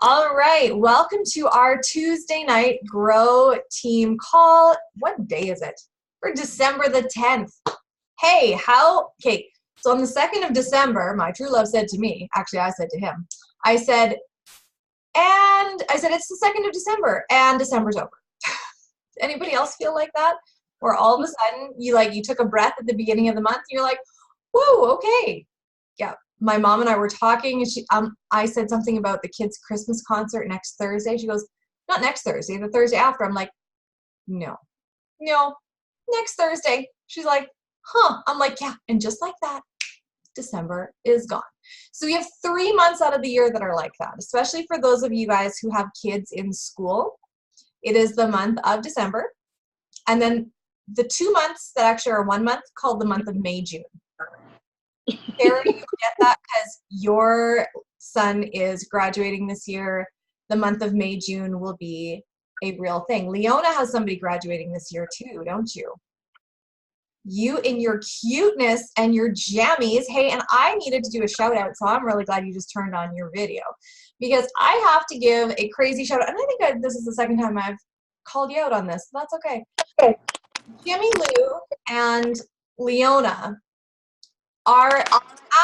All right, welcome to our Tuesday night Grow Team call. What day is it? For December the 10th. Hey, okay, so on the 2nd of December, my true love said to me, actually I said to him, I said, it's the 2nd of December and December's over. Anybody else feel like that? Where all of a sudden you took a breath at the beginning of the month, and you're like, whoa, okay. Yeah, my mom and I were talking, and I said something about the kids' Christmas concert next Thursday. She goes, not next Thursday, the Thursday after. I'm like, no, no, next Thursday. She's like, huh. I'm like, yeah, and just like that, December is gone. So we have 3 months out of the year that are like that, especially for those of you guys who have kids in school. It is the month of December, and then the 2 months that actually are 1 month called the month of May, June. Sarah, you get that because your son is graduating this year. The month of May, June will be a real thing. Leona has somebody graduating this year too, don't you? You in your cuteness and your jammies. Hey, and I needed to do a shout out, so I'm really glad you just turned on your video because I have to give a crazy shout out. And I think this is the second time I've called you out on this. That's okay. Jimmy Lou and Leona are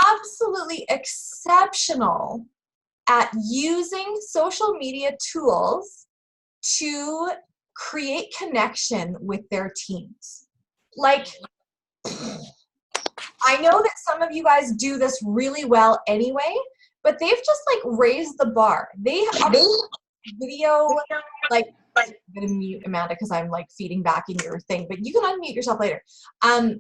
absolutely exceptional at using social media tools to create connection with their teams. Like, I know that some of you guys do this really well anyway, but they've just like raised the bar. They have video, like, I'm gonna mute Amanda because I'm like feeding back in your thing, but you can unmute yourself later.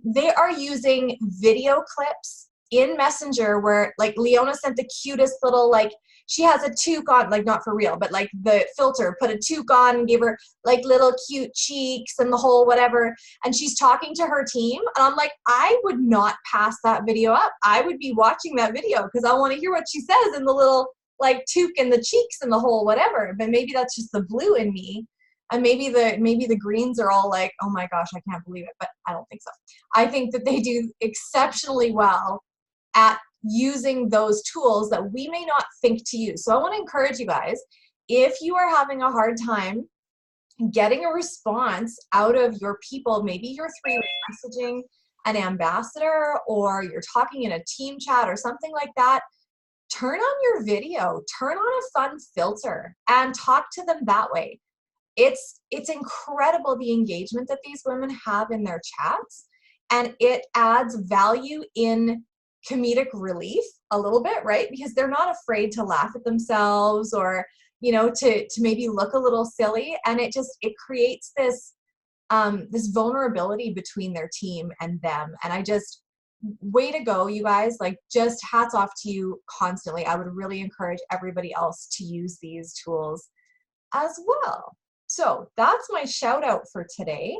They are using video clips in Messenger where like Leona sent the cutest little, like, she has a toque on, like not for real, but like the filter, put a toque on and gave her like little cute cheeks and the whole whatever. And she's talking to her team. And I'm like, I would not pass that video up. I would be watching that video because I want to hear what she says in the little like toque and the cheeks and the whole whatever. But maybe that's just the blue in me. And maybe the greens are all like, oh my gosh, I can't believe it. But I don't think so. I think that they do exceptionally well at using those tools that we may not think to use. So I want to encourage you guys, if you are having a hard time getting a response out of your people, maybe you're three-way messaging an ambassador or you're talking in a team chat or something like that, turn on your video, turn on a fun filter and talk to them that way. It's incredible the engagement that these women have in their chats, and it adds value in comedic relief a little bit, right? Because they're not afraid to laugh at themselves or, to maybe look a little silly, and it creates this this vulnerability between their team and them. And way to go, you guys. Like, just hats off to you constantly. I would really encourage everybody else to use these tools as well. So that's my shout out for today.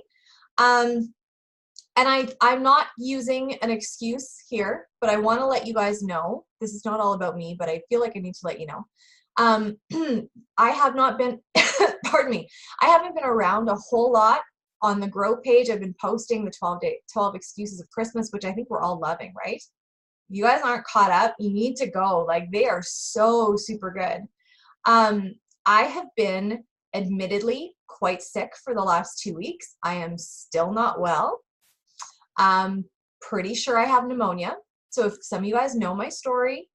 And I'm not using an excuse here, but I want to let you guys know, this is not all about me, but I feel like I need to let you know. I have not been, pardon me, I haven't been around a whole lot on the Grow page. I've been posting the 12 excuses of Christmas, which I think we're all loving, right? You guys aren't caught up. You need to go. Like, they are so super good. I have been admittedly quite sick for the last 2 weeks. I am still not well. Pretty sure I have pneumonia. So if some of you guys know my story,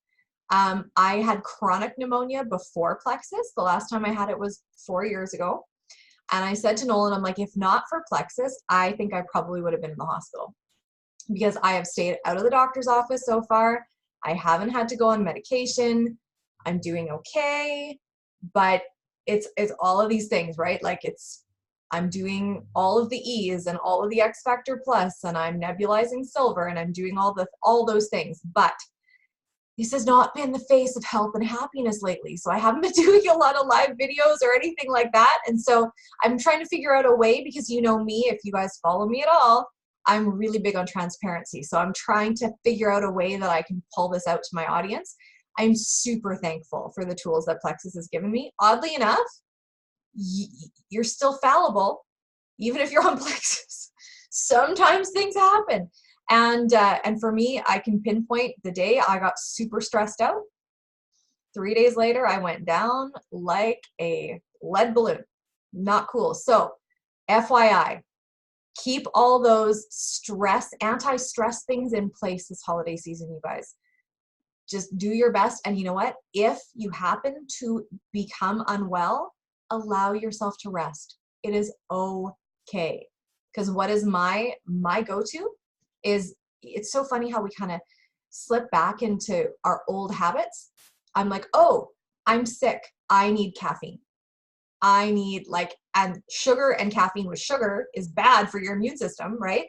I had chronic pneumonia before Plexus. The last time I had it was 4 years ago. And I said to Nolan, I'm like, if not for Plexus, I think I probably would have been in the hospital because I have stayed out of the doctor's office so far. I haven't had to go on medication. I'm doing okay, but it's all of these things, right? Like, I'm doing all of the E's and all of the X Factor Plus, and I'm nebulizing silver, and I'm doing all those things. But this has not been the face of health and happiness lately. So I haven't been doing a lot of live videos or anything like that. And so I'm trying to figure out a way, because you know me, if you guys follow me at all, I'm really big on transparency. So I'm trying to figure out a way that I can pull this out to my audience. I'm super thankful for the tools that Plexus has given me. Oddly enough, you're still fallible, even if you're on Plexus. Sometimes things happen. And for me, I can pinpoint the day I got super stressed out. 3 days later, I went down like a lead balloon. Not cool. So FYI, keep all those anti-stress things in place this holiday season, you guys. Just do your best. And you know what? If you happen to become unwell, allow yourself to rest. It is okay. Because what is my go-to is, it's so funny how we kind of slip back into our old habits. I'm like, oh, I'm sick. I need caffeine. I need and sugar and caffeine with sugar is bad for your immune system, right?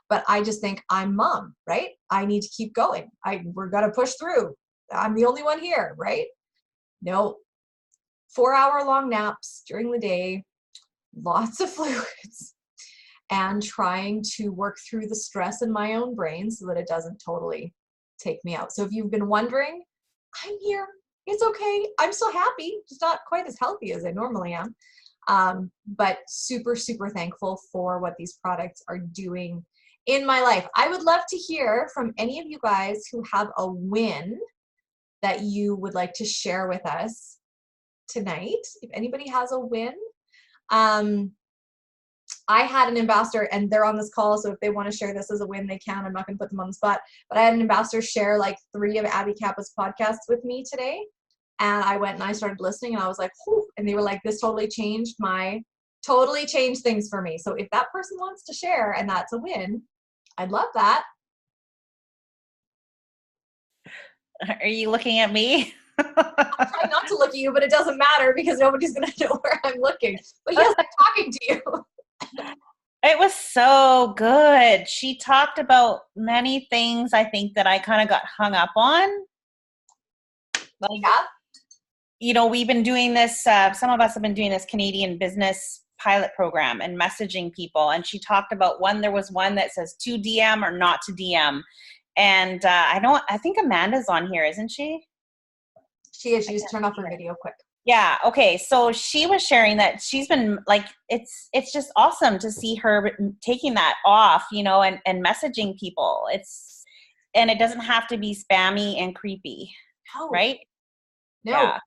But I just think I'm mom, right? I need to keep going. We're going to push through. I'm the only one here, right? No, 4-hour-long naps during the day, lots of fluids, and trying to work through the stress in my own brain so that it doesn't totally take me out. So if you've been wondering, I'm here. It's okay. I'm still happy. Just not quite as healthy as I normally am. But super, super thankful for what these products are doing in my life. I would love to hear from any of you guys who have a win that you would like to share with us tonight. If anybody has a win. I had an ambassador, and they're on this call, so if they want to share this as a win, they can. I'm not going to put them on the spot. But I had an ambassador share 3 of Abby Kappa's podcasts with me today. And I went and I started listening, and I was like, whew, and they were like, this totally changed things for me. So if that person wants to share and that's a win, I'd love that. Are you looking at me? I'm trying not to look at you, but it doesn't matter because nobody's going to know where I'm looking. But yes, I'm talking to you. It was so good. She talked about many things, I think, that I kind of got hung up on. Yeah. We've been doing this, some of us have been doing this Canadian business pilot program and messaging people. And she talked about there was one that says to DM or not to DM. And I think Amanda's on here, isn't she? She is. She just turned off her video quick. Yeah. Okay. So she was sharing that she's been it's just awesome to see her taking that off, and messaging people. And it doesn't have to be spammy and creepy. No. Right? No, yeah.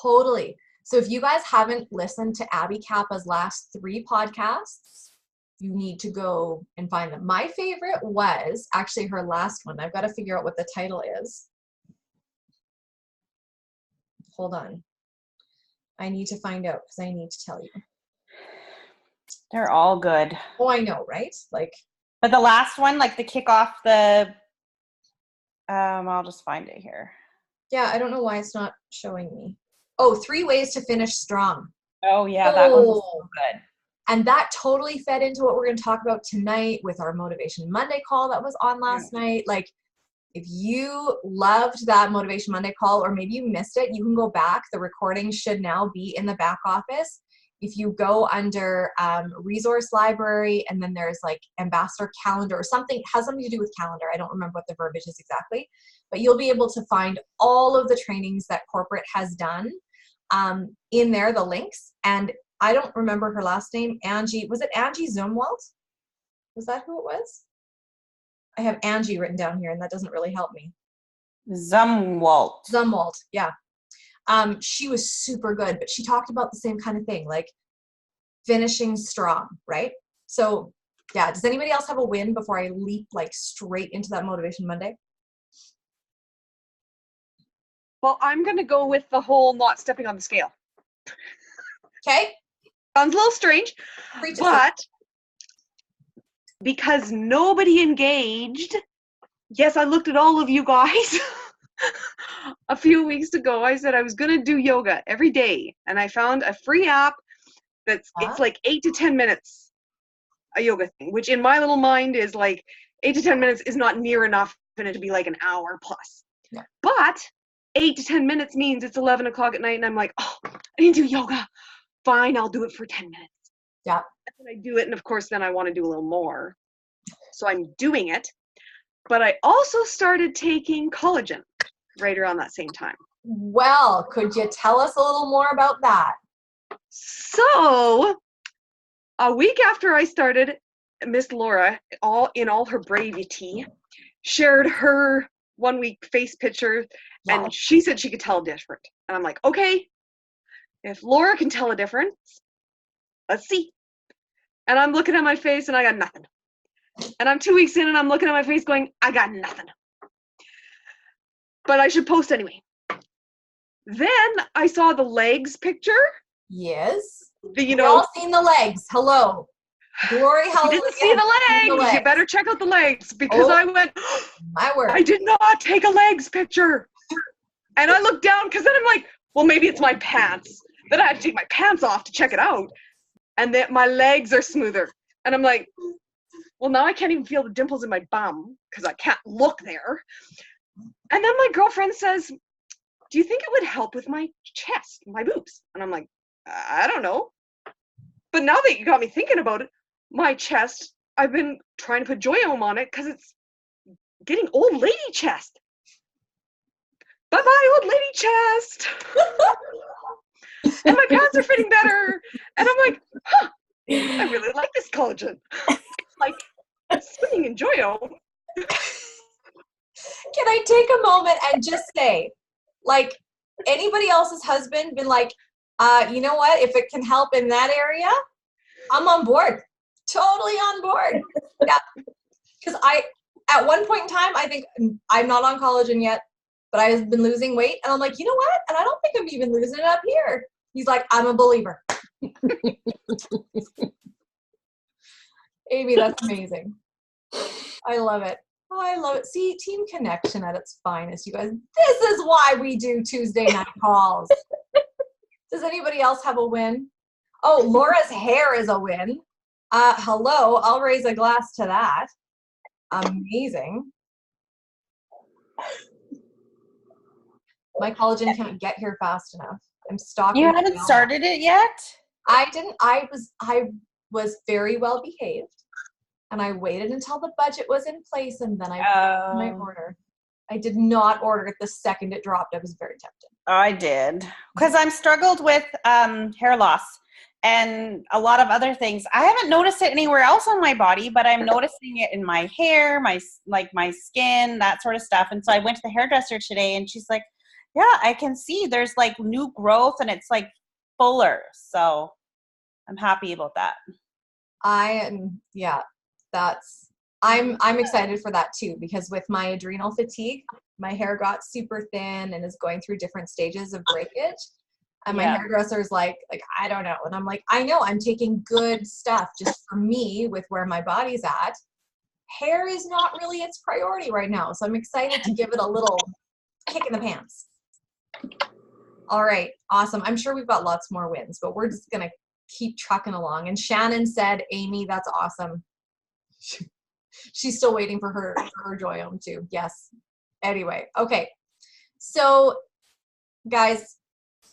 Totally. So if you guys haven't listened to Abby Kappa's last 3 podcasts, you need to go and find them. My favorite was actually her last one. I've got to figure out what the title is. Hold on. I need to find out because I need to tell you. They're all good. Oh, I know, right? But the last one, to kick off I'll just find it here. Yeah, I don't know why it's not showing me. Oh, 3 ways to finish strong. Oh, yeah, that one was so good. And that totally fed into what we're going to talk about tonight with our Motivation Monday call that was on last night. If you loved that Motivation Monday call, or maybe you missed it, you can go back. The recording should now be in the back office. If you go under resource library, and then there's ambassador calendar or something, has something to do with calendar. I don't remember what the verbiage is exactly, but you'll be able to find all of the trainings that corporate has done in there, the links. And I don't remember her last name. Angie, was it Angie Zumwalt? Was that who it was? I have Angie written down here, and that doesn't really help me. Zumwalt, yeah. She was super good, but she talked about the same kind of thing, finishing strong, right? So, yeah, does anybody else have a win before I leap straight into that Motivation Monday? Well, I'm going to go with the whole not stepping on the scale. Okay. Sounds a little strange, but because nobody engaged, yes, I looked at all of you guys. A few weeks ago, I said I was going to do yoga every day, and I found a free app it's 8 to 10 minutes, a yoga thing, which in my little mind is 8 to 10 minutes is not near enough for it to be an hour plus. Yeah. But 8 to 10 minutes means it's 11 o'clock at night, and I'm like, oh, I need to do yoga. Fine, I'll do it for 10 minutes. Yeah. And I do it, and of course, then I want to do a little more. So I'm doing it. But I also started taking collagen right around that same time. Well, could you tell us a little more about that? So, a week after I started, Miss Laura, in all her bravety, shared her 1 week face picture, Wow. And she said she could tell a difference. And I'm like, okay, if Laura can tell a difference, let's see. And I'm looking at my face and I got nothing. And I'm 2 weeks in and I'm looking at my face going, I got nothing. But I should post anyway. Then I saw the legs picture. Yes. You We've know, all seen the legs. Hello. Glory, you hallelujah. didn't see the legs. You better check out the legs because Oh, I went, my word. I did not take a legs picture. And I looked down because then I'm like, well, maybe it's my pants. Then I had to take my pants off to check it out. And then my legs are smoother. And I'm like, well, now I can't even feel the dimples in my bum because I can't look there. And then my girlfriend says, do you think it would help with my chest, my boobs? And I'm like, I don't know. But now that you got me thinking about it, my chest, I've been trying to put Joyome on it because it's getting old lady chest. Bye-bye, old lady chest. And my pants are fitting better. And I'm like, huh, I really like this collagen. Like, swimming in Joyome. Can I take a moment and just say, like, anybody else's husband been like, you know what, if it can help in that area, I'm on board. Totally on board. Yeah. Because at one point in time, I think I'm not on collagen yet, but I've been losing weight. And I'm like, you know what? And I don't think I'm even losing it up here. He's like, I'm a believer. Amy, that's amazing. I love it. Oh, I love it. See, team connection at its finest, you guys. This is why we do Tuesday night calls. Does anybody else have a win? Oh, Laura's hair is a win. Hello, I'll raise a glass to that. Amazing. My collagen can't get here fast enough. I'm stalking. You haven't started it yet? I didn't. I was very well behaved, and I waited until the budget was in place, and then I put my order. I did not order it the second it dropped. I was very tempted. I did, because I'm struggled with hair loss and a lot of other things. I haven't noticed it anywhere else on my body, but I'm noticing it in my hair, my skin, that sort of stuff. And so I went to the hairdresser today, and she's like, yeah, I can see there's like new growth and it's like fuller. So I'm happy about that. I'm excited for that too, because with my adrenal fatigue, my hair got super thin and is going through different stages of breakage. And my hairdresser's like, I don't know. And I'm like, I know, I'm taking good stuff just for me with where my body's at. Hair is not really its priority right now. So I'm excited to give it a little kick in the pants. All right. Awesome. I'm sure we've got lots more wins, but we're just going to keep trucking along. And Shannon said, Amy, that's awesome. She's still waiting for her Joyome too. Yes. Anyway. Okay. So guys,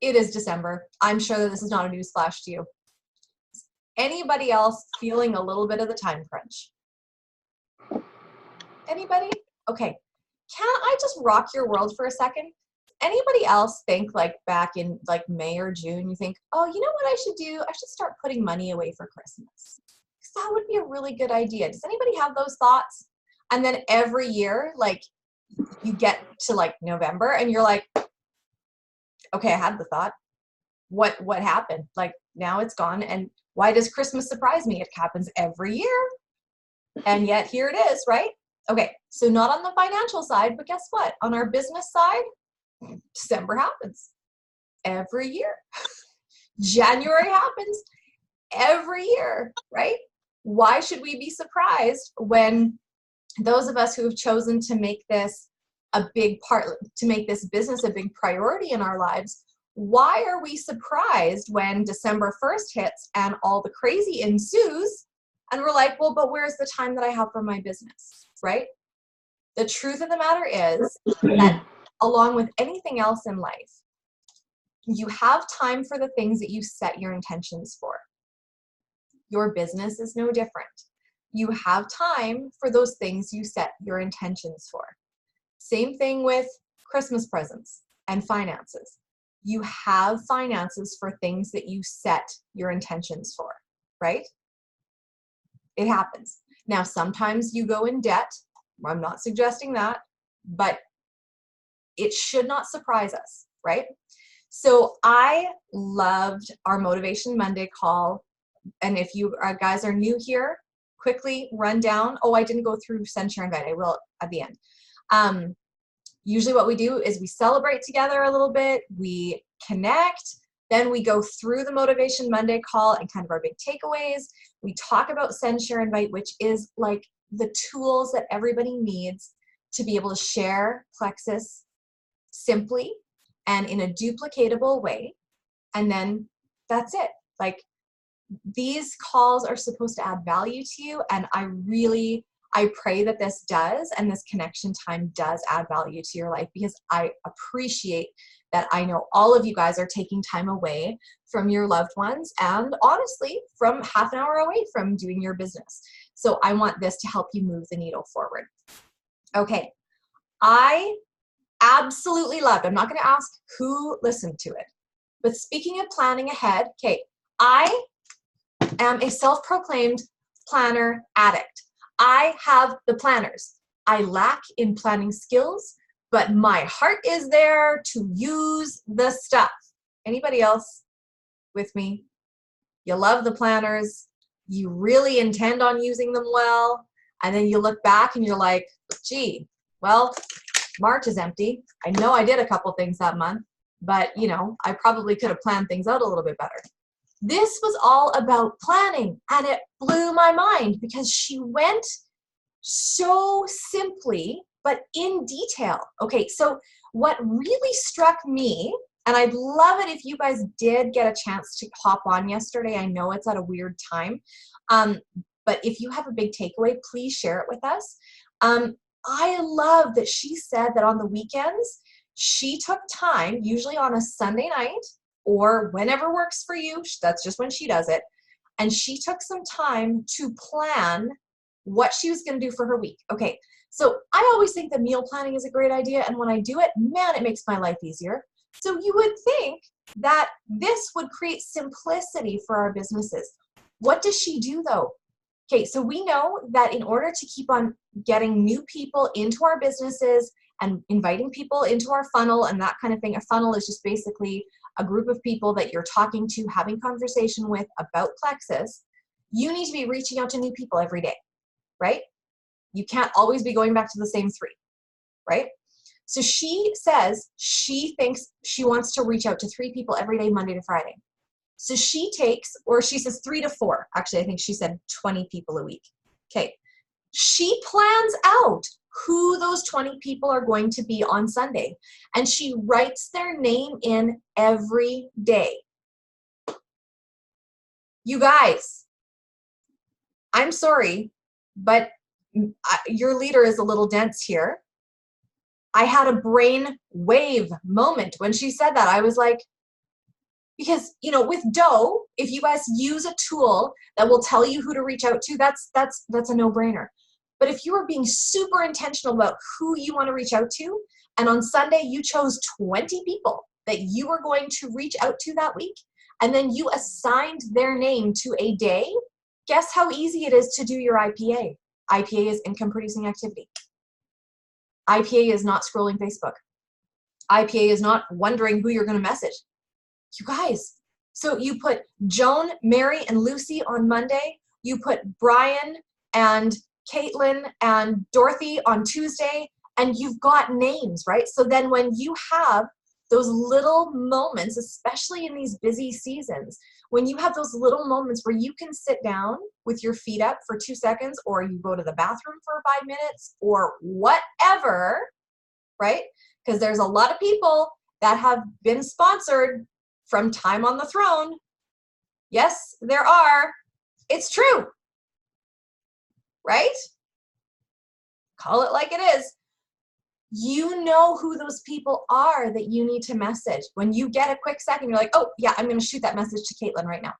it is December. I'm sure that this is not a news flash to you. Anybody else feeling a little bit of the time crunch? Anybody? Okay. Can I just rock your world for a second? Anybody else think like back in like May or June, you think, oh, you know what I should do? I should start putting money away for Christmas. Because that would be a really good idea. Does anybody have those thoughts? And then every year, like you get to like November and you're like, okay, I had the thought. What happened? Like now it's gone. And why does Christmas surprise me? It happens every year. And yet here it is, right? Okay, so not on the financial side, but guess what? On our business side, December happens every year. January happens every year, right? Why should we be surprised when those of us who have chosen to make this a big part, to make this business a big priority in our lives, why are we surprised when December 1st hits and all the crazy ensues and we're like, well, but where's the time that I have for my business, right? The truth of the matter is that along with anything else in life, you have time for the things that you set your intentions for. Your business is no different. You have time for those things you set your intentions for. Same thing with Christmas presents and finances. You have finances for things that you set your intentions for, right? It happens. Now, sometimes you go in debt. I'm not suggesting that, but it should not surprise us, right? So I loved our Motivation Monday call. And if you guys are new here, quickly run down. Oh, I didn't go through Send, Share, Invite. I will at the end. Usually what we do is we celebrate together a little bit, we connect, then we go through the Motivation Monday call and kind of our big takeaways. We talk about Send, Share, Invite, which is like the tools that everybody needs to be able to share Plexus simply and in a duplicatable way. And then that's it. Like, these calls are supposed to add value to you, and I pray that this does, and this connection time does add value to your life, because I appreciate that I know all of you guys are taking time away from your loved ones, and honestly, from half an hour away from doing your business. So I want this to help you move the needle forward. Okay, I absolutely loved, I'm not going to ask who listened to it, but speaking of planning ahead, okay, I am a self-proclaimed planner addict. I have the planners. I lack in planning skills, but my heart is there to use the stuff. Anybody else with me? You love the planners. You really intend on using them well. And then you look back and you're like, gee, well, March is empty. I know I did a couple things that month, but you know, I probably could have planned things out a little bit better. This was all about planning, and it blew my mind because she went so simply, but in detail. Okay, so what really struck me, and I'd love it if you guys did get a chance to hop on yesterday. I know it's at a weird time, but if you have a big takeaway, please share it with us. I love that she said that on the weekends, she took time, usually on a Sunday night, or whenever works for you, that's just when she does it. And she took some time to plan what she was going to do for her week. Okay, so I always think that meal planning is a great idea. And when I do it, man, it makes my life easier. So you would think that this would create simplicity for our businesses. What does she do though? Okay, so we know that in order to keep on getting new people into our businesses and inviting people into our funnel and that kind of thing, a funnel is just basically a group of people that you're talking to, having conversation with about Plexus, you need to be reaching out to new people every day, right? You can't always be going back to the same 3, right? So she says she thinks she wants to reach out to 3 people every day, Monday to Friday. So she takes, or she says 3 to 4. Actually, I think she said 20 people a week. Okay. She plans out who those 20 people are going to be on Sunday, and she writes their name in every day. You guys, I'm sorry, but your leader is a little dense here. I had a brain wave moment when she said that. I was like, because, you know, with Doe, if you guys use a tool that will tell you who to reach out to, that's a no-brainer. But if you are being super intentional about who you want to reach out to, and on Sunday you chose 20 people that you were going to reach out to that week, and then you assigned their name to a day, guess how easy it is to do your IPA? IPA is income producing activity. IPA is not scrolling Facebook. IPA is not wondering who you're going to message. You guys, so you put Joan, Mary, and Lucy on Monday. You put Brian and Caitlin and Dorothy on Tuesday, and you've got names, right? So then when you have those little moments, especially in these busy seasons, when you have those little moments where you can sit down with your feet up for 2 seconds, or you go to the bathroom for 5 minutes, or whatever, right? Because there's a lot of people that have been sponsored from Time on the Throne. Yes, there are. It's true. Right? Call it like it is. You know who those people are that you need to message. When you get a quick second, you're like, oh, yeah, I'm going to shoot that message to Caitlin right now.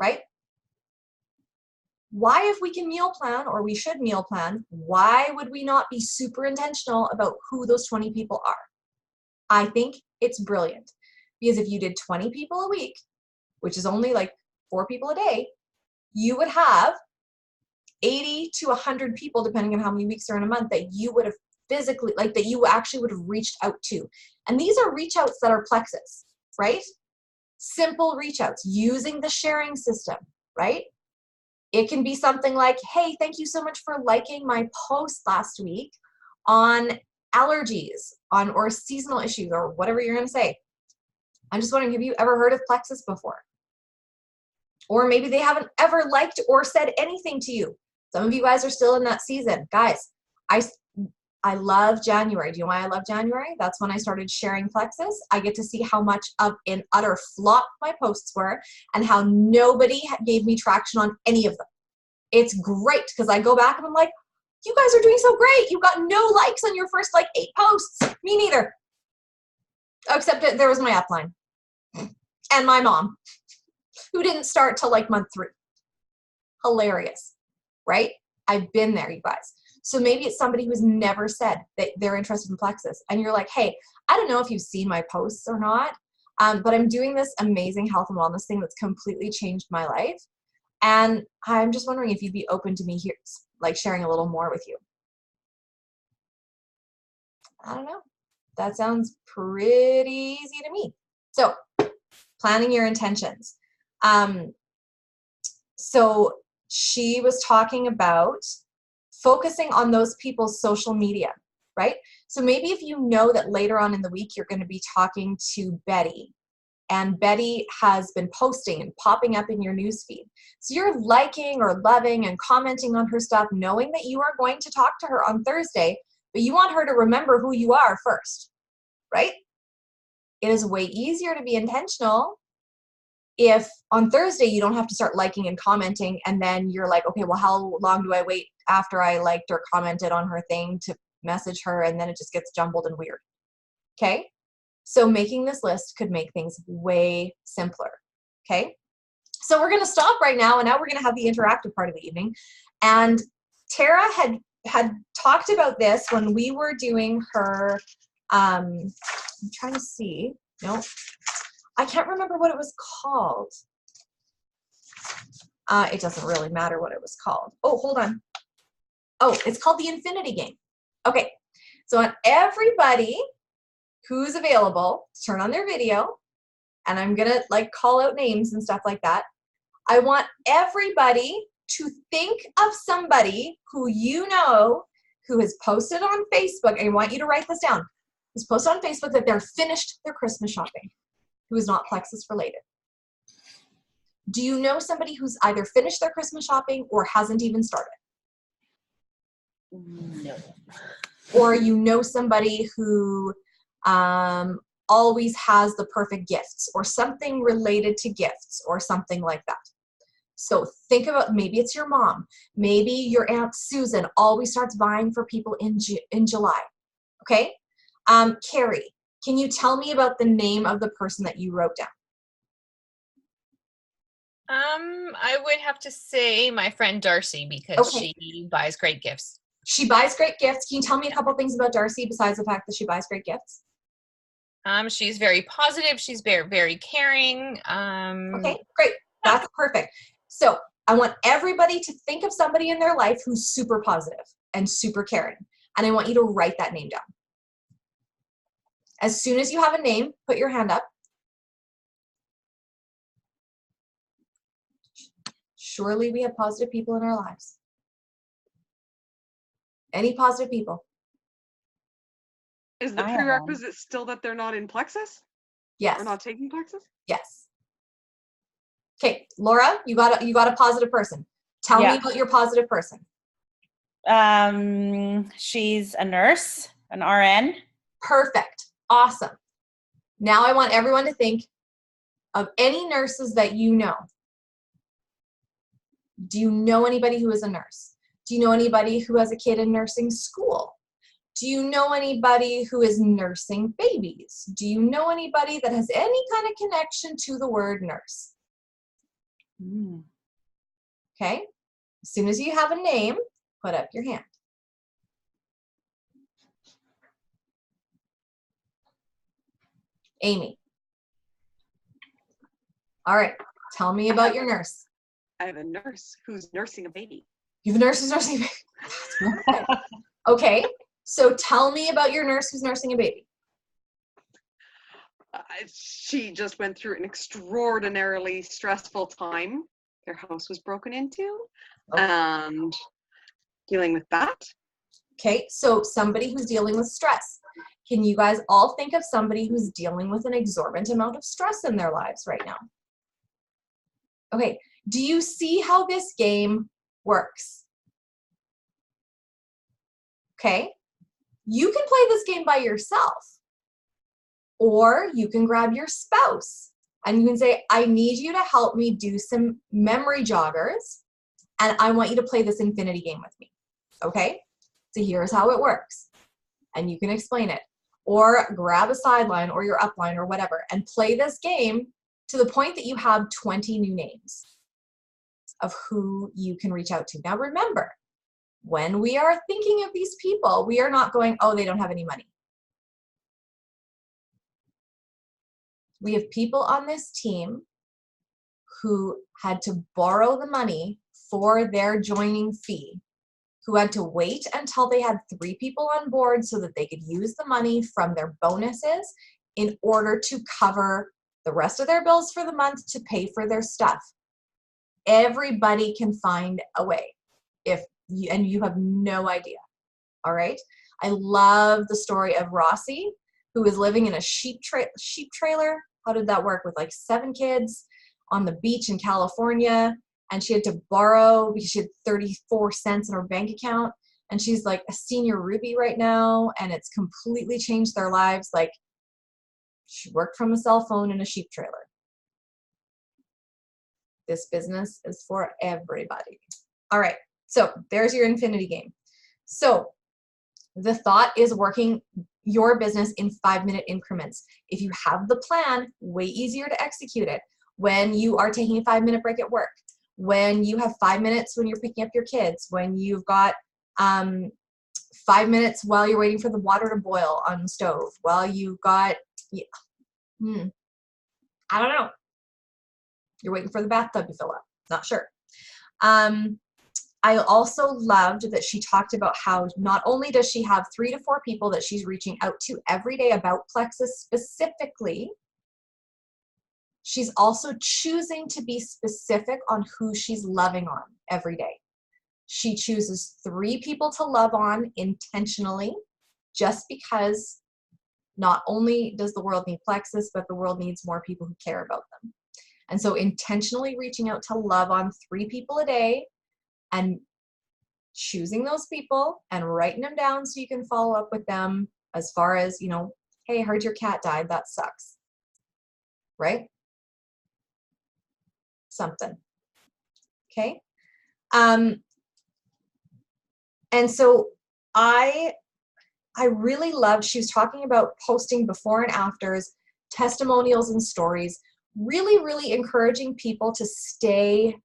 Right? Why, if we can meal plan, or we should meal plan, why would we not be super intentional about who those 20 people are? I think it's brilliant. Because if you did 20 people a week, which is only like 4 people a day, you would have 80 to 100 people, depending on how many weeks are in a month, that you would have physically, like that you actually would have reached out to. And these are reach outs that are Plexus, right? Simple reach outs using the sharing system, right? It can be something like, hey, thank you so much for liking my post last week on allergies or seasonal issues or whatever you're going to say. I'm just wondering, have you ever heard of Plexus before? Or maybe they haven't ever liked or said anything to you. Some of you guys are still in that season. Guys, I love January. Do you know why I love January? That's when I started sharing Plexus. I get to see how much of an utter flop my posts were and how nobody gave me traction on any of them. It's great because I go back and I'm like, you guys are doing so great. You got no likes on your first like 8 posts. Me neither. Except that there was my upline and my mom who didn't start till like month 3. Hilarious, right? I've been there, you guys. So maybe it's somebody who's never said that they're interested in Plexus. And you're like, hey, I don't know if you've seen my posts or not, but I'm doing this amazing health and wellness thing that's completely changed my life. And I'm just wondering if you'd be open to me here, like sharing a little more with you. I don't know. That sounds pretty easy to me. So planning your intentions. So she was talking about focusing on those people's social media, right? So maybe if you know that later on in the week you're going to be talking to Betty, and Betty has been posting and popping up in your newsfeed. So you're liking or loving and commenting on her stuff, knowing that you are going to talk to her on Thursday, but you want her to remember who you are first, right? It is way easier to be intentional if on Thursday you don't have to start liking and commenting and then you're like, okay, well, how long do I wait after I liked or commented on her thing to message her, and then it just gets jumbled and weird. Okay? So making this list could make things way simpler. Okay? So we're going to stop right now, and now we're going to have the interactive part of the evening. And Tara had talked about this when we were doing her, I'm trying to see. No, I can't remember what it was called. It doesn't really matter what it was called. Oh, hold on. Oh, it's called the Infinity Game. Okay, so on everybody who's available to turn on their video, and I'm gonna like call out names and stuff like that. I want everybody to think of somebody who you know who has posted on Facebook, and I want you to write this down, who's posted on Facebook that they're finished their Christmas shopping, who is not Plexus related. Do you know somebody who's either finished their Christmas shopping or hasn't even started? No. Or you know somebody who always has the perfect gifts or something related to gifts or something like that. So think about, maybe it's your mom. Maybe your Aunt Susan always starts buying for people in July. Okay? Carrie, can you tell me about the name of the person that you wrote down? I would have to say my friend Darcy, because she buys great gifts. She buys great gifts. Can you tell me a couple things about Darcy besides the fact that she buys great gifts? She's very positive. She's very, very caring. Okay, great. That's perfect. So I want everybody to think of somebody in their life who's super positive and super caring. And I want you to write that name down. As soon as you have a name, put your hand up. Surely we have positive people in our lives. Any positive people? Is the prerequisite still that they're not in Plexus? Yes. Or not taking Plexus? Yes. Okay, Laura, you got a positive person. Tell me about your positive person. She's a nurse, an RN. Perfect. Awesome. Now I want everyone to think of any nurses that you know. Do you know anybody who is a nurse? Do you know anybody who has a kid in nursing school? Do you know anybody who is nursing babies? Do you know anybody that has any kind of connection to the word nurse? Okay. As soon as you have a name, put up your hand. Amy. All right. Tell me about your nurse. I have a nurse who's nursing a baby. You have a nurse who's nursing a baby. Okay. So tell me about your nurse who's nursing a baby. She just went through an extraordinarily stressful time. Their house was broken into, and dealing with that. Okay, so somebody who's dealing with stress. Can you guys all think of somebody who's dealing with an exorbitant amount of stress in their lives right now? Okay, do you see how this game works? Okay, you can play this game by yourself, or you can grab your spouse and you can say, I need you to help me do some memory joggers, and I want you to play this infinity game with me. Okay, so here's how it works, and you can explain it. Or grab a sideline or your upline or whatever and play this game to the point that you have 20 new names of who you can reach out to. Now remember, when we are thinking of these people, we are not going, oh, they don't have any money. We have people on this team who had to borrow the money for their joining fee, who had to wait until they had 3 people on board so that they could use the money from their bonuses in order to cover the rest of their bills for the month to pay for their stuff. Everybody can find a way and you have no idea. All right. I love the story of Rossi, who was living in a sheep trailer. How did that work? With like 7 kids on the beach in California. And she had to borrow because she had 34 cents in her bank account. And she's like a senior Ruby right now. And it's completely changed their lives. Like, she worked from a cell phone in a sheep trailer. This business is for everybody. All right. So there's your infinity game. So the thought is working your business in 5-minute increments. If you have the plan, way easier to execute it. When you are taking a 5-minute break at work, when you have 5 minutes when you're picking up your kids, when you've got 5 minutes while you're waiting for the water to boil on the stove, while you've got, I don't know, you're waiting for the bathtub to fill up, not sure. I also loved that she talked about how not only does she have 3 to 4 people that she's reaching out to every day about Plexus specifically, she's also choosing to be specific on who she's loving on every day. She chooses 3 people to love on intentionally, just because not only does the world need Plexus, but the world needs more people who care about them. And so intentionally reaching out to love on 3 people a day and choosing those people and writing them down so you can follow up with them as far as, hey, I heard your cat died. That sucks. Right? Something. Okay. And so I really loved, she was talking about posting before and afters, testimonials and stories, really, really encouraging people to stay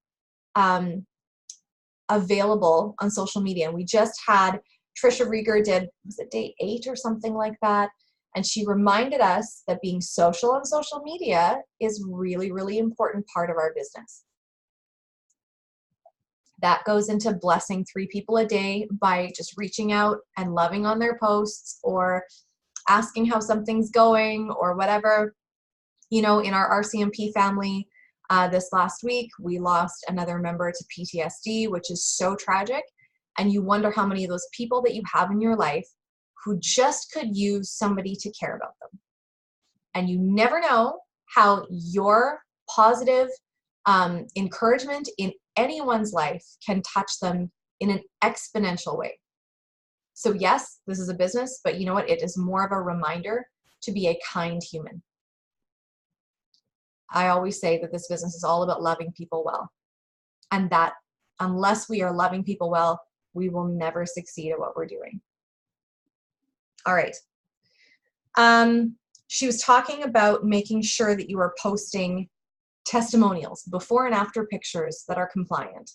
available on social media. And we just had Trisha Rieger did, was it day 8 or something like that? And she reminded us that being social on social media is really, really important part of our business. That goes into blessing 3 people a day by just reaching out and loving on their posts or asking how something's going or whatever. In our RCMP family, this last week, we lost another member to PTSD, which is so tragic. And you wonder how many of those people that you have in your life who just could use somebody to care about them. And you never know how your positive encouragement in anyone's life can touch them in an exponential way. So yes, this is a business, but you know what? It is more of a reminder to be a kind human. I always say that this business is all about loving people well. And that unless we are loving people well, we will never succeed at what we're doing. All right. She was talking about making sure that you are posting testimonials, before and after pictures that are compliant.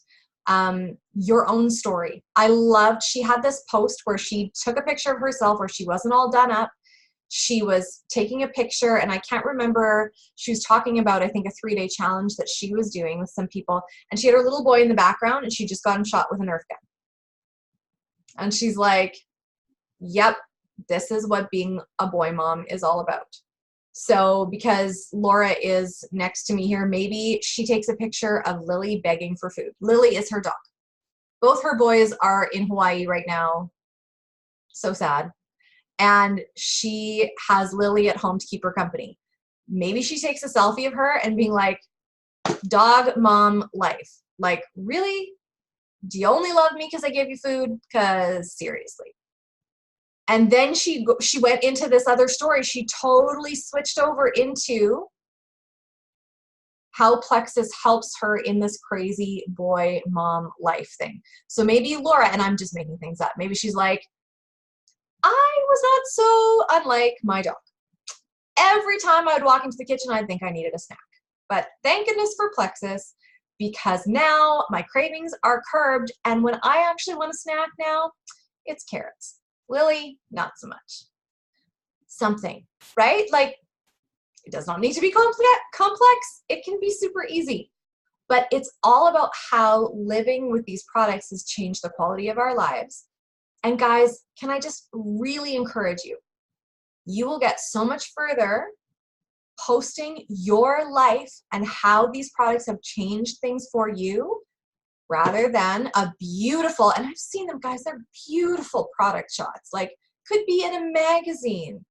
Your own story. I loved, she had this post where she took a picture of herself where she wasn't all done up. She was taking a picture, and I can't remember, she was talking about, I think, a 3-day challenge that she was doing with some people, and she had her little boy in the background, and she just got him shot with a Nerf gun. And she's like, Yep, this is what being a boy mom is all about. So because Laura is next to me here, maybe she takes a picture of Lily begging for food. Lily is her dog. Both her boys are in Hawaii right now. So sad. And she has Lily at home to keep her company. Maybe she takes a selfie of her and being like, dog mom life. Like, really? Do you only love me because I gave you food? Because seriously. And then she went into this other story. She totally switched over into how Plexus helps her in this crazy boy mom life thing. So maybe Laura, and I'm just making things up, maybe she's like, I was not so unlike my dog. Every time I would walk into the kitchen, I'd think I needed a snack. But thank goodness for Plexus, because now my cravings are curbed, and when I actually want a snack now, it's carrots. Lily, not so much. Something, right? Like, it does not need to be complex. It can be super easy. But it's all about how living with these products has changed the quality of our lives. And guys, can I just really encourage you? You will get so much further posting your life and how these products have changed things for you, rather than a beautiful, and I've seen them, guys, they're beautiful product shots, like could be in a magazine.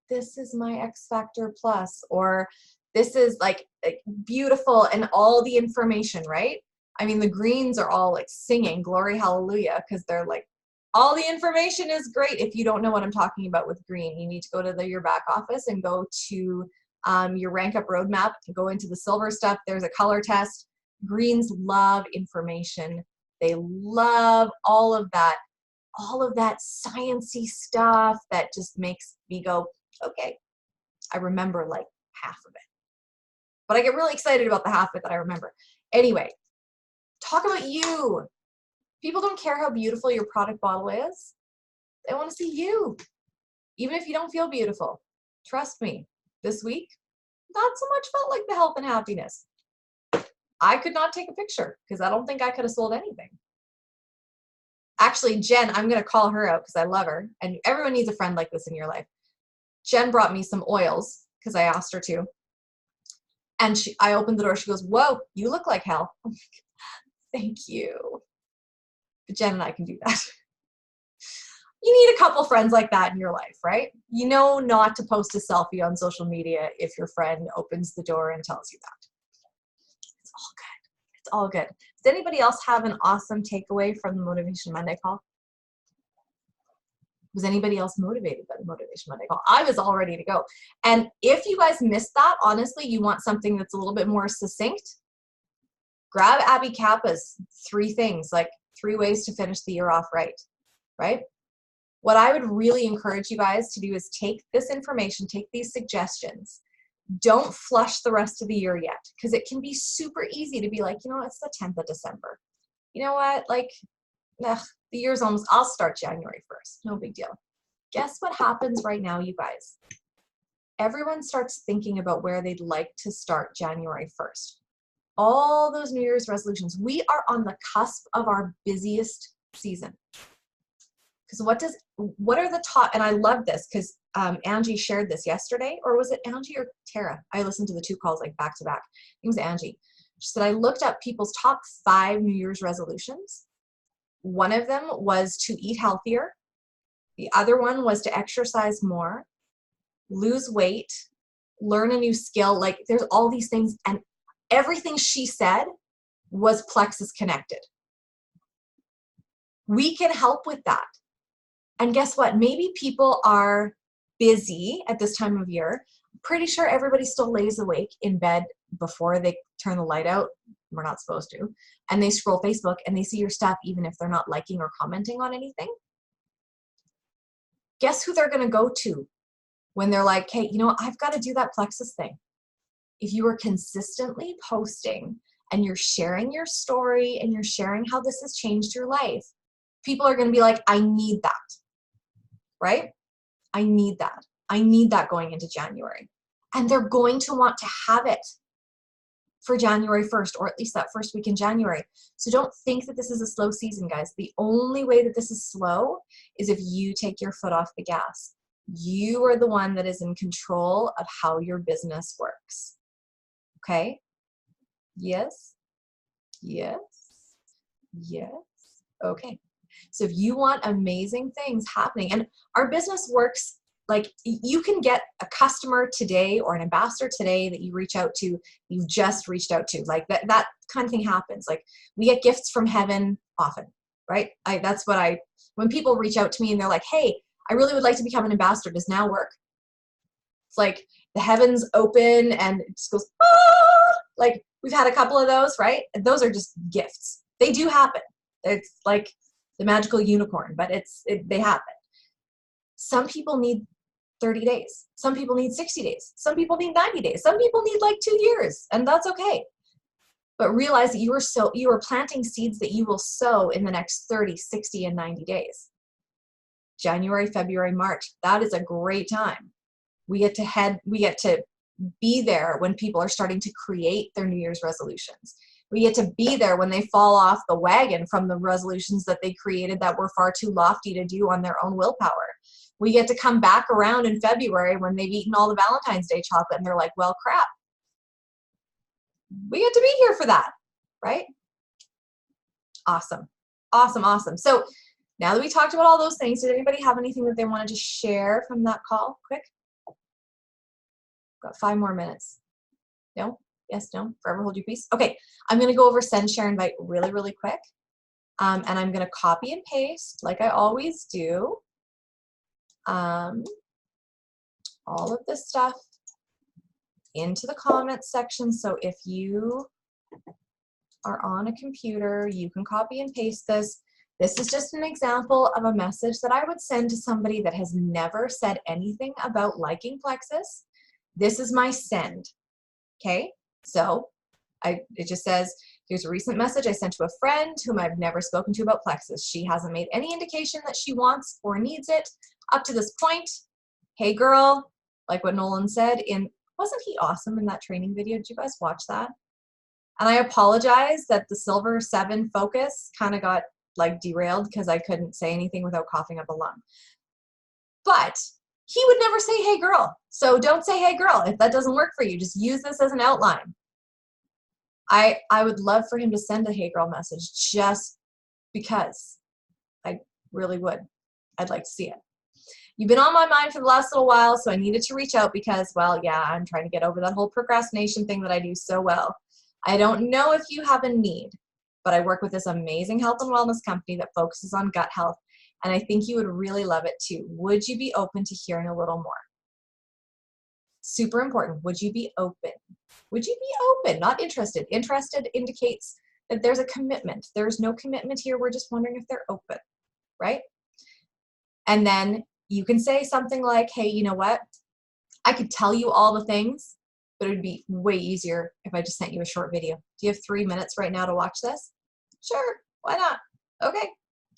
This is my X Factor Plus, or this is like beautiful, and all the information, right? I mean, the greens are all like singing glory hallelujah, because they're like, all the information is great. If you don't know what I'm talking about with green, you need to go to your back office and go to your Rank Up Roadmap and go into the silver stuff. There's a color test. Greens love information. They love all of that sciencey stuff that just makes me go, okay, I remember like half of it. But I get really excited about the half of it that I remember. Anyway, talk about you. People don't care how beautiful your product bottle is. They want to see you. Even if you don't feel beautiful. Trust me, this week, not so much felt like the health and happiness. I could not take a picture because I don't think I could have sold anything. Actually, Jen, I'm going to call her out because I love her. And everyone needs a friend like this in your life. Jen brought me some oils because I asked her to. And I opened the door. She goes, whoa, you look like hell. I'm like, thank you. But Jen and I can do that. You need a couple friends like that in your life, right? You know not to post a selfie on social media if your friend opens the door and tells you that. It's all good. It's all good. Does anybody else have an awesome takeaway from the Motivation Monday call? Was anybody else motivated by the Motivation Monday call? I was all ready to go. And if you guys missed that, honestly, you want something that's a little bit more succinct, grab Abby Kappa's 3 things, like 3 ways to finish the year off right? What I would really encourage you guys to do is take this information, take these suggestions. Don't flush the rest of the year yet, because it can be super easy to be like, you know, it's the 10th of December. You know what? Like, the year's almost, I'll start January 1st. No big deal. Guess what happens right now, you guys? Everyone starts thinking about where they'd like to start January 1st. All those New Year's resolutions. We are on the cusp of our busiest season. Because what are the top, and I love this because Angie shared this yesterday, or was it Angie or Tara? I listened to the 2 calls like back to back. It was Angie. She said, I looked up people's top 5 New Year's resolutions. One of them was to eat healthier. The other one was to exercise more, lose weight, learn a new skill. Like, there's all these things, and everything she said was Plexus connected. We can help with that. And guess what? Maybe people are busy at this time of year. Pretty sure everybody still lays awake in bed before they turn the light out. We're not supposed to. And they scroll Facebook and they see your stuff even if they're not liking or commenting on anything. Guess who they're going to go to when they're like, hey, you know, I've got to do that Plexus thing. If you are consistently posting and you're sharing your story and you're sharing how this has changed your life, people are going to be like, I need that. Right? I need that. I need that going into January. And they're going to want to have it. for January 1st, or at least that first week in January. So don't think that this is a slow season, guys. The only way that this is slow is if you take your foot off the gas. You are the one that is in control of how your business works. Okay? Yes? Yes? Yes? Okay. So if you want amazing things happening, and our business works, like you can get a customer today or an ambassador today that you reach out to, you've just reached out to, like that kind of thing happens. Like we get gifts from heaven often, right? When people reach out to me and they're like, hey, I really would like to become an ambassador. Does now work? It's like the heavens open and it just goes, ah! Like we've had a couple of those, right? And those are just gifts. They do happen. It's like the magical unicorn, but they happen. Some people need 30 days. Some people need 60 days. Some people need 90 days. Some people need like 2 years, and that's okay. But realize that you are planting seeds that you will sow in the next 30, 60, and 90 days. January, February, March, that is a great time. We get to be there when people are starting to create their New Year's resolutions. We get to be there when they fall off the wagon from the resolutions that they created that were far too lofty to do on their own willpower. We get to come back around in February when they've eaten all the Valentine's Day chocolate and they're like, well, crap. We get to be here for that, right? Awesome. Awesome, awesome. So now that we talked about all those things, did anybody have anything that they wanted to share from that call? Quick. Got 5 more minutes. No? Yes, no? Forever hold your peace? Okay, I'm going to go over send, share, invite really, really quick. And I'm going to copy and paste like I always do. All of this stuff into the comments section. So if you are on a computer, you can copy and paste this. This is just an example of a message that I would send to somebody that has never said anything about liking Plexus. This is my send. Okay, so it just says, here's a recent message I sent to a friend whom I've never spoken to about Plexus. She hasn't made any indication that she wants or needs it up to this point. Hey girl, like what Nolan said, wasn't he awesome in that training video? Did you guys watch that? And I apologize that the Silver 7 focus kind of got like derailed because I couldn't say anything without coughing up a lung. But he would never say, hey girl. So don't say, hey girl. If that doesn't work for you, just use this as an outline. I would love for him to send a hey girl message just because. I really would. I'd like to see it. You've been on my mind for the last little while, so I needed to reach out because, well, yeah, I'm trying to get over that whole procrastination thing that I do so well. I don't know if you have a need, but I work with this amazing health and wellness company that focuses on gut health, and I think you would really love it too. Would you be open to hearing a little more? Super important. Would you be open? Would you be open? Not interested. Interested indicates that there's a commitment. There's no commitment here. We're just wondering if they're open, right? And then you can say something like, hey, you know what? I could tell you all the things, but it would be way easier if I just sent you a short video. Do you have 3 minutes right now to watch this? Sure, why not? Okay,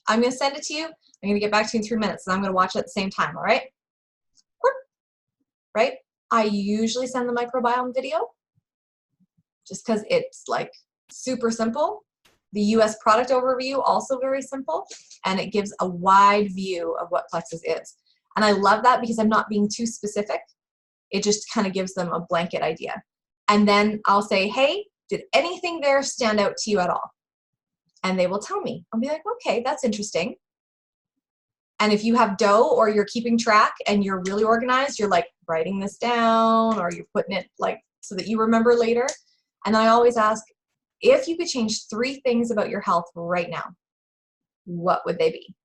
I'm gonna send it to you. I'm gonna get back to you in 3 minutes and I'm gonna watch it at the same time, all right? Right? I usually send the microbiome video just because it's like super simple. The US product overview, also very simple, and it gives a wide view of what Plexus is. And I love that because I'm not being too specific. It just kind of gives them a blanket idea. And then I'll say, hey, did anything there stand out to you at all? And they will tell me. I'll be like, okay, that's interesting. And if you have dough or you're keeping track and you're really organized, you're like writing this down or you're putting it like so that you remember later. And I always ask, if you could change 3 things about your health right now, what would they be?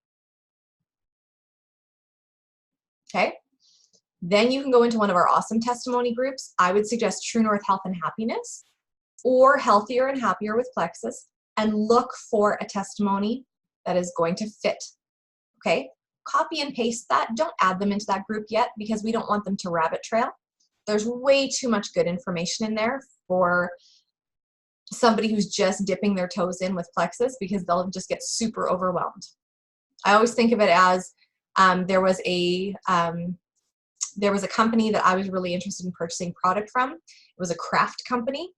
Okay. Then you can go into one of our awesome testimony groups. I would suggest True North Health and Happiness or Healthier and Happier with Plexus, and look for a testimony that is going to fit. Okay. Copy and paste that. Don't add them into that group yet because we don't want them to rabbit trail. There's way too much good information in there for somebody who's just dipping their toes in with Plexus because they'll just get super overwhelmed. I always think of it as there was a company that I was really interested in purchasing product from. It was a craft company,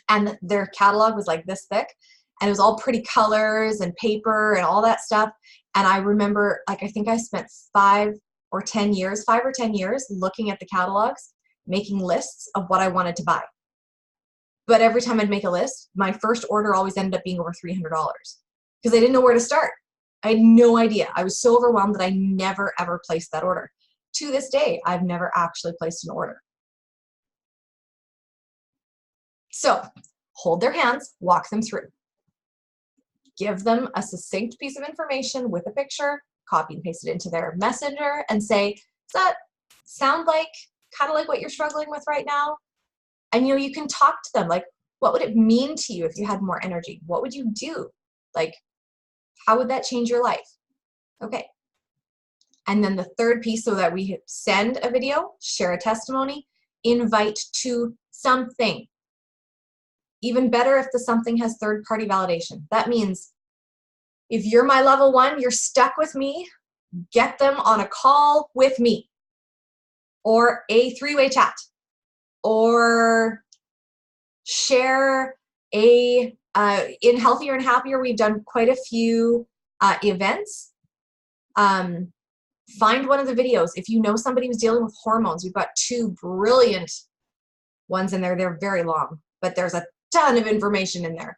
and their catalog was like this thick, and it was all pretty colors and paper and all that stuff. And I remember, like, I think I spent 5 or 10 years looking at the catalogs, making lists of what I wanted to buy. But every time I'd make a list, my first order always ended up being over $300 because I didn't know where to start. I had no idea. I was so overwhelmed that I never ever placed that order. To this day, I've never actually placed an order. So hold their hands, walk them through. Give them a succinct piece of information with a picture, copy and paste it into their messenger, and say, does that sound like kind of like what you're struggling with right now? And you can talk to them, like, what would it mean to you if you had more energy? What would you do? Like, how would that change your life? Okay. And then the third piece, so that we send a video, share a testimony, invite to something. Even better if the something has third-party validation. That means if you're my level 1, you're stuck with me, get them on a call with me, or a 3-way chat, or share a, in Healthier and Happier, we've done quite a few events. Find one of the videos. If you know somebody who's dealing with hormones, we've got 2 brilliant ones in there. They're very long, but there's a ton of information in there,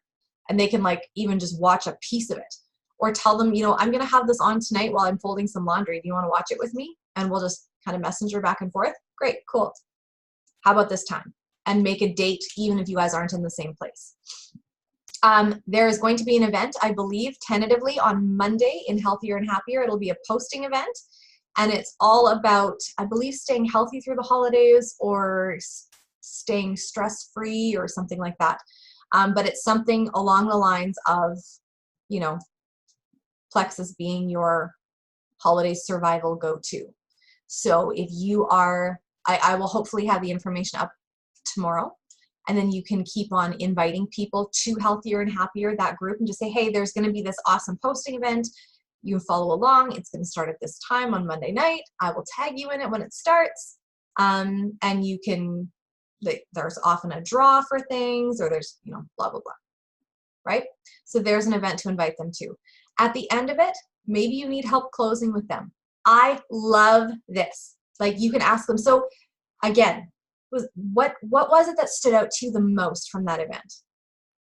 and they can like even just watch a piece of it, or tell them, I'm going to have this on tonight while I'm folding some laundry. Do you want to watch it with me? And we'll just kind of messenger back and forth. Great, cool. How about this time? And make a date even if you guys aren't in the same place. There is going to be an event, I believe, tentatively on Monday in Healthier and Happier. It'll be a posting event, and it's all about, I believe, staying healthy through the holidays or staying stress-free or something like that. But it's something along the lines of, Plexus being your holiday survival go-to. So if you are, I will hopefully have the information up tomorrow, and then you can keep on inviting people to Healthier and Happier, that group, and just say, hey, there's going to be this awesome posting event. You can follow along. It's going to start at this time on Monday night. I will tag you in it when it starts. And you can, there's often a draw for things, or there's, blah, blah, blah, right? So there's an event to invite them to. At the end of it, maybe you need help closing with them. I love this. Like, you can ask them. So again, what was it that stood out to you the most from that event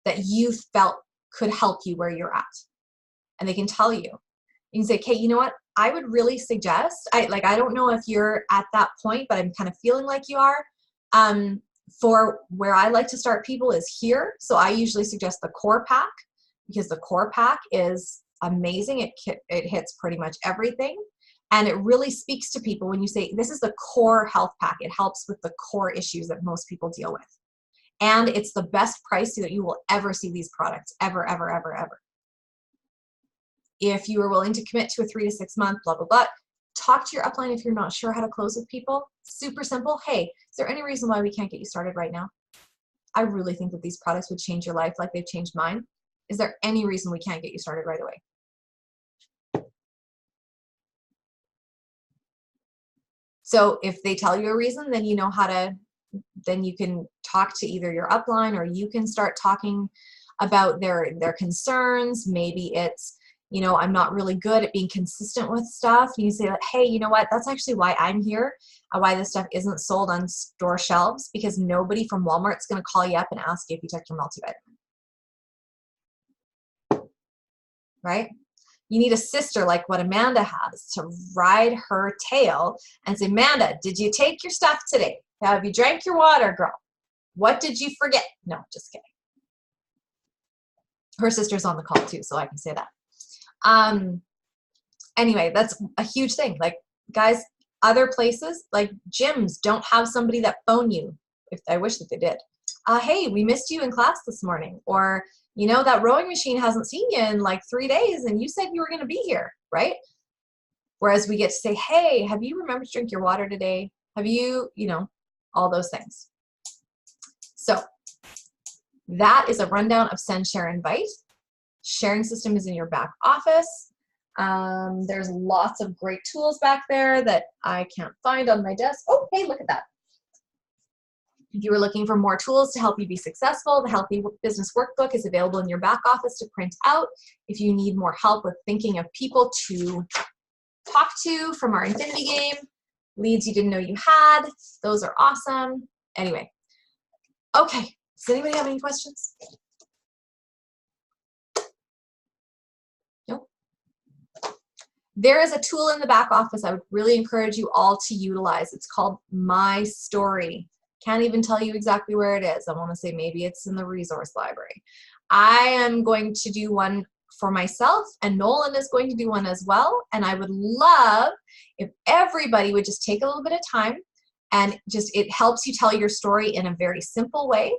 that you felt could help you where you're at? And they can tell you. You can say, okay, you know what? I would really suggest, I don't know if you're at that point, but I'm kind of feeling like you are. For where I like to start people is here. So I usually suggest the core pack, because the core pack is amazing. It hits pretty much everything. And it really speaks to people when you say, this is the core health pack. It helps with the core issues that most people deal with. And it's the best price that you will ever see these products, ever, ever, ever, ever. If you are willing to commit to a 3 to 6 month, blah, blah, blah, talk to your upline if you're not sure how to close with people. Super simple. Hey, is there any reason why we can't get you started right now? I really think that these products would change your life like they've changed mine. Is there any reason we can't get you started right away? So if they tell you a reason, then you know how to, then you can talk to either your upline, or you can start talking about their concerns. Maybe it's, I'm not really good at being consistent with stuff. You say, hey, you know what? That's actually why I'm here, why this stuff isn't sold on store shelves, because nobody from Walmart's going to call you up and ask you if you took your multivitamin. Right? You need a sister like what Amanda has to ride her tail and say, Amanda, did you take your stuff today? Have you drank your water, girl? What did you forget? No, just kidding. Her sister's on the call too, so I can say that. Anyway, that's a huge thing. Like, guys, other places like gyms don't have somebody that phone you. I wish that they did. Hey, we missed you in class this morning. Or, that rowing machine hasn't seen you in like 3 days and you said you were going to be here, right? Whereas we get to say, hey, have you remembered to drink your water today? Have you, all those things. So that is a rundown of Send, Share, Invite. Sharing system is in your back office. There's lots of great tools back there that I can't find on my desk. Oh, hey, look at that. If you are looking for more tools to help you be successful, the Healthy Business Workbook is available in your back office to print out. If you need more help with thinking of people to talk to from our Infinity game, leads you didn't know you had, those are awesome. Anyway, okay, does anybody have any questions? Nope. There is a tool in the back office I would really encourage you all to utilize. It's called My Story. Can't even tell you exactly where it is. I want to say maybe it's in the resource library. I am going to do one for myself, and Nolan is going to do one as well. And I would love if everybody would just take a little bit of time, and just it helps you tell your story in a very simple way.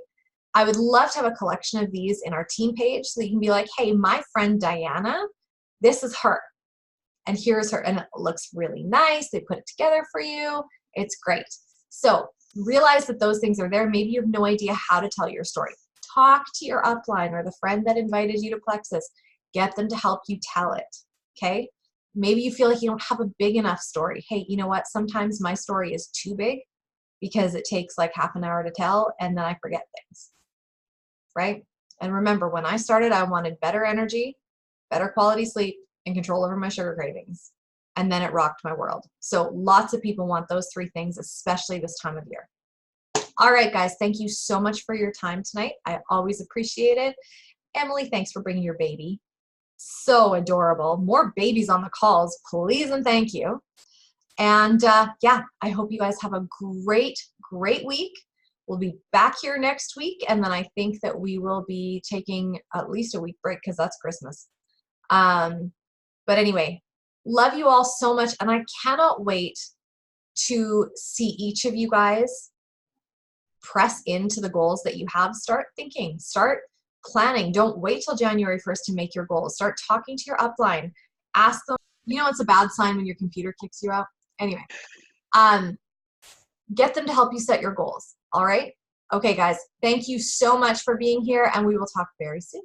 I would love to have a collection of these in our team page so that you can be like, hey, my friend Diana, this is her. And here's her, and it looks really nice. They put it together for you. It's great. So realize that those things are there. Maybe you have no idea how to tell your story. Talk to your upline or the friend that invited you to Plexus. Get them to help you tell it, okay? Maybe you feel like you don't have a big enough story. Hey, you know what? Sometimes my story is too big because it takes like half an hour to tell, and then I forget things, right? And remember, when I started, I wanted better energy, better quality sleep, and control over my sugar cravings. And then it rocked my world. So lots of people want those three things, especially this time of year. All right, guys, thank you so much for your time tonight. I always appreciate it. Emily, thanks for bringing your baby. So adorable. More babies on the calls, please and thank you. And yeah, I hope you guys have a great, great week. We'll be back here next week, and then I think that we will be taking at least a week break because that's Christmas. But anyway, love you all so much, and I cannot wait to see each of you guys press into the goals that you have. Start thinking, start planning. Don't wait till January 1st to make your goals. Start talking to your upline. Ask them, you know, it's a bad sign when your computer kicks you out. Anyway, get them to help you set your goals. All right? Okay, guys, thank you so much for being here, and we will talk very soon.